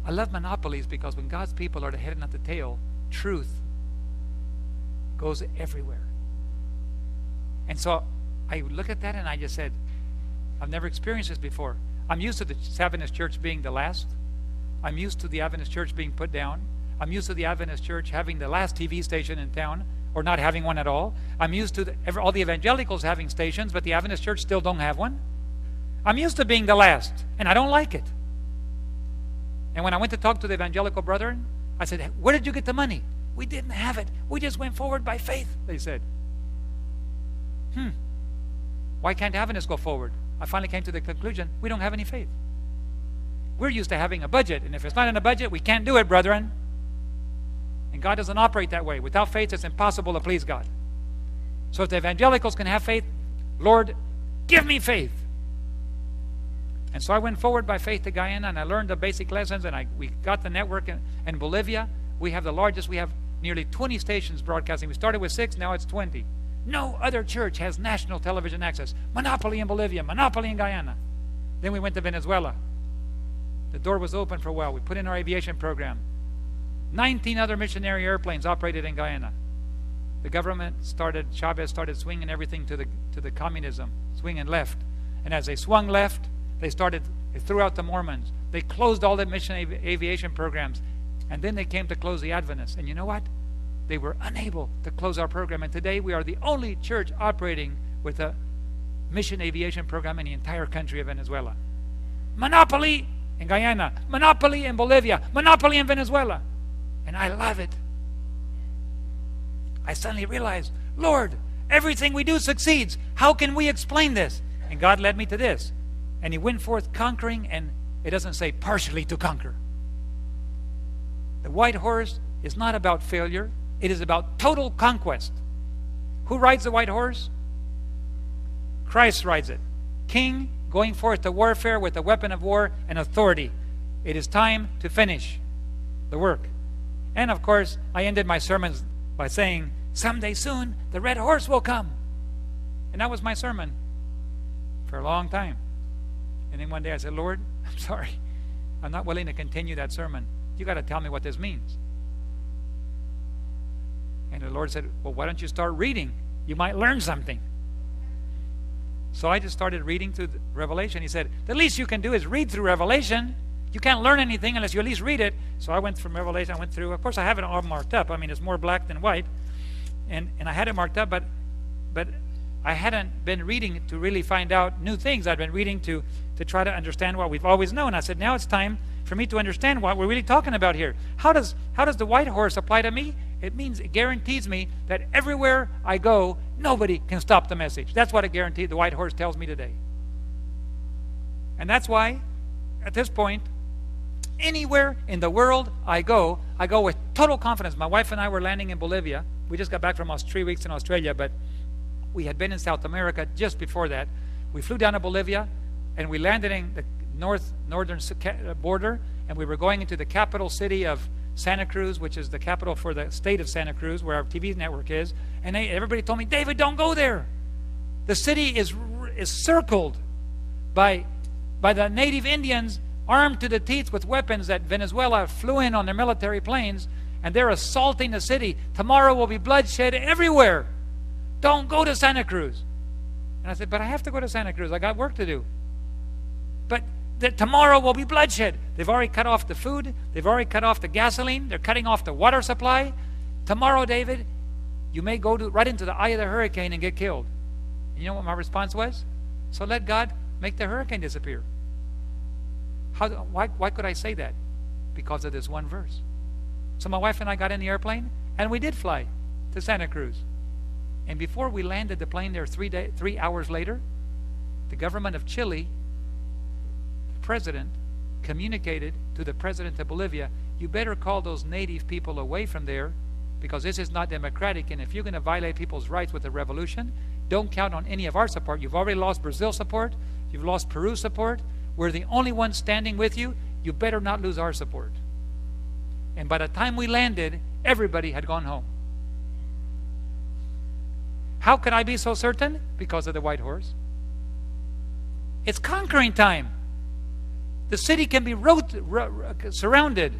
I love monopolies because when God's people are the head and not the tail, truth goes everywhere. And so I look at that and I just said, I've never experienced this before. I'm used to the Adventist church being the last. I'm used to the Adventist church being put down. I'm used to the Adventist church having the last TV station in town, or not having one at all. I'm used to all the evangelicals having stations, but the Adventist church still don't have one. I'm used to being the last, and I don't like it. And when I went to talk to the evangelical brethren, I said, where did you get the money? We didn't have it. We just went forward by faith, they said. Why can't Adventists go forward? I finally came to the conclusion, we don't have any faith. We're used to having a budget, and if it's not in a budget, we can't do it, brethren. And God doesn't operate that way. Without faith, it's impossible to please God. So if the evangelicals can have faith, Lord, give me faith. And so I went forward by faith to Guyana, and I learned the basic lessons, and we got the network in Bolivia. We have the largest. We have nearly 20 stations broadcasting. We started with 6, now it's 20. No other church has national television access. Monopoly in Bolivia, monopoly in Guyana. Then we went to Venezuela. The door was open for a while. We put in our aviation program. 19 other missionary airplanes operated in Guyana. The government Chavez started swinging everything to the communism, swinging left. And as they swung left, they threw out the Mormons. They closed all the mission aviation programs. And then they came to close the Adventists. And you know what? They were unable to close our program. And today we are the only church operating with a mission aviation program in the entire country of Venezuela. Monopoly in Guyana, monopoly in Bolivia, monopoly in Venezuela. And I love it. I suddenly realized, Lord, everything we do succeeds. How can we explain this? And God led me to this. And he went forth conquering, and it doesn't say partially to conquer. The white horse is not about failure. It is about total conquest. Who rides the white horse? Christ rides it. King going forth to warfare with a weapon of war and authority. It is time to finish the work. And of course, I ended my sermons by saying, someday soon, the red horse will come. And that was my sermon for a long time. And then one day I said, Lord, I'm sorry. I'm not willing to continue that sermon. You got to tell me what this means. And the Lord said, well, why don't you start reading? You might learn something. So I just started reading through Revelation. He said, the least you can do is read through Revelation. You can't learn anything unless you at least read it. So I went from Revelation, I went through. Of course, I have it all marked up. I mean, it's more black than white. And I had it marked up, but I hadn't been reading to really find out new things. I'd been reading to try to understand what we've always known. I said, now it's time for me to understand what we're really talking about here. How does the white horse apply to me? It guarantees me that everywhere I go, nobody can stop the message. That's what the white horse tells me today. And that's why, at this point, anywhere in the world I go with total confidence. My wife and I were landing in Bolivia. We just got back from 3 weeks in Australia, but we had been in South America just before that. We flew down to Bolivia, and we landed in the northern border, and we were going into the capital city of Santa Cruz, which is the capital for the state of Santa Cruz, where our TV network is. And everybody told me, David, don't go there. The city is circled by the native Indians, armed to the teeth with weapons that Venezuela flew in on their military planes, and they're assaulting the city. Tomorrow will be bloodshed everywhere. Don't go to Santa Cruz. And I said, but I have to go to Santa Cruz. I got work to do. But tomorrow will be bloodshed. They've already cut off the food. They've already cut off the gasoline. They're cutting off the water supply. Tomorrow, David, you may go right into the eye of the hurricane and get killed. And you know what my response was? So let God make the hurricane disappear. Why could I say that? Because of this one verse. So my wife and I got in the airplane, and we did fly to Santa Cruz. And before we landed the plane there 3 hours later, the government of Chile, the president, communicated to the president of Bolivia, you better call those native people away from there, because this is not democratic, and if you're going to violate people's rights with a revolution, don't count on any of our support. You've already lost Brazil support. You've lost Peru support. We're the only ones standing with you. You better not lose our support. And by the time we landed, everybody had gone home. How could I be so certain? Because of the white horse. It's conquering time. The city can be surrounded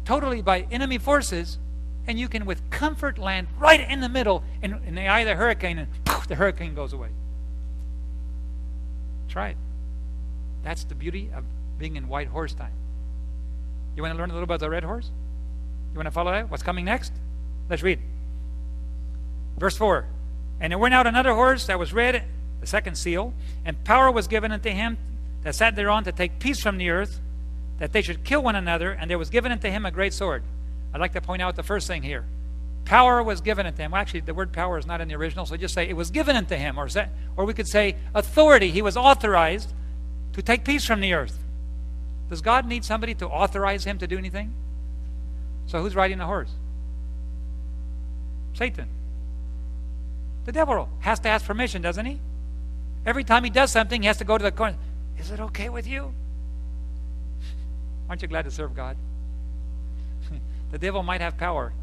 totally by enemy forces, and you can with comfort land right in the middle in the eye of the hurricane, and poof, the hurricane goes away. Try it. That's the beauty of being in white horse time. You want to learn a little about the red horse? You want to follow that? What's coming next? Let's read. Verse 4. And there went out another horse that was red, the second seal, and power was given unto him that sat thereon to take peace from the earth, that they should kill one another, and there was given unto him a great sword. I'd like to point out the first thing here. Power was given unto him. Well, actually, the word power is not in the original, so just say it was given unto him. Or we could say authority. He was authorized to take peace from the earth. Does God need somebody to authorize him to do anything? So who's riding the horse? Satan. The devil has to ask permission, doesn't he? Every time he does something, he has to go to the corner. Is it okay with you? Aren't you glad to serve God? The devil might have power,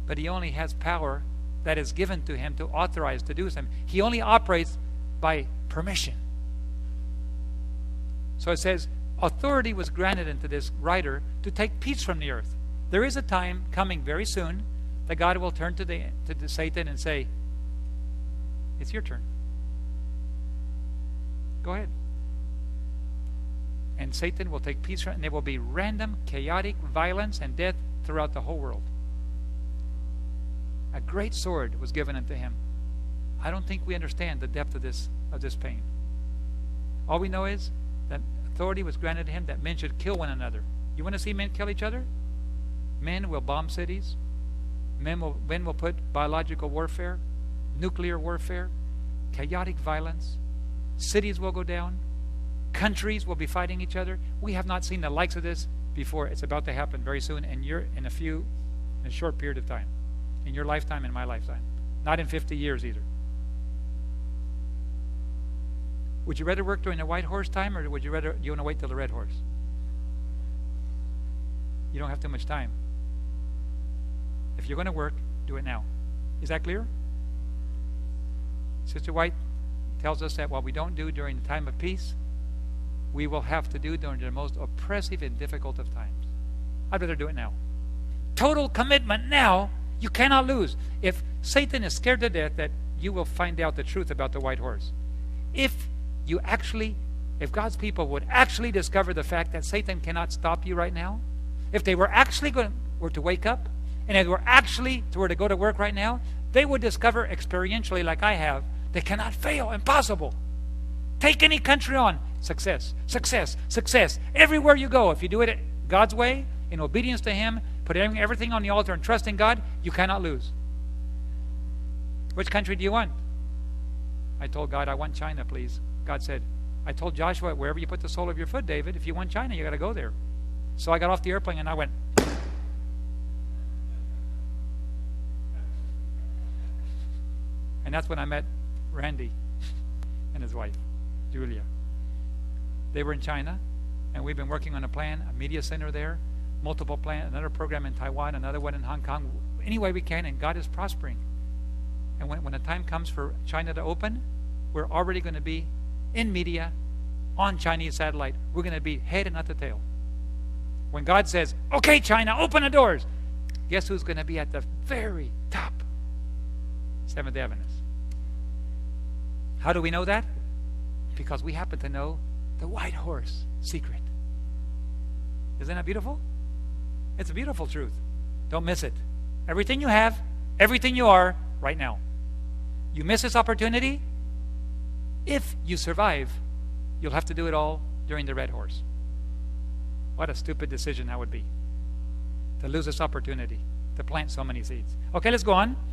but he only has power that is given to him to authorize to do something. He only operates by permission. So it says, authority was granted unto this rider to take peace from the earth. There is a time coming very soon that God will turn to Satan and say, it's your turn. Go ahead. And Satan will take peace from, and there will be random, chaotic violence and death throughout the whole world. A great sword was given unto him. I don't think we understand the depth of this pain. All we know is that authority was granted to him that men should kill one another. You want to see men kill each other? Men will bomb cities. Men will put biological warfare, nuclear warfare, chaotic violence. Cities will go down. Countries will be fighting each other. We have not seen the likes of this before. It's about to happen very soon, and you're in a short period of time. In your lifetime, in my lifetime. Not in 50 years either. Would you rather work during the white horse time, or would you want to wait till the red horse? You don't have too much time. If you're going to work, do it now. Is that clear? Sister White tells us that what we don't do during the time of peace, we will have to do during the most oppressive and difficult of times. I'd rather do it now. Total commitment now. You cannot lose. If Satan is scared to death that you will find out the truth about the white horse, if God's people would actually discover the fact that Satan cannot stop you right now, if they were actually were to wake up, and if they were actually to go to work right now, they would discover experientially, like I have, they cannot fail. Impossible. Take any country on. Success, success, success. Everywhere you go, if you do it God's way, in obedience to him, put everything on the altar and trust in God, you cannot lose. Which country do you want? I told God, I want China, please. God said, I told Joshua, wherever you put the sole of your foot, David, if you want China, you got to go there. So I got off the airplane and I went. And that's when I met Randy and his wife, Julia. They were in China, and we've been working on a plan, a media center there, multiple plans, another program in Taiwan, another one in Hong Kong, any way we can, and God is prospering. And when the time comes for China to open, we're already going to be in media, on Chinese satellite. We're going to be head and not the tail. When God says, okay, China, open the doors, guess who's going to be at the very top? Seventh-day Adventists. How do we know that? Because we happen to know the white horse secret. Isn't that beautiful? It's a beautiful truth. Don't miss it. Everything you have, everything you are, right now. You miss this opportunity, if you survive, you'll have to do it all during the red horse. What a stupid decision that would be, to lose this opportunity, to plant so many seeds. Okay, let's go on.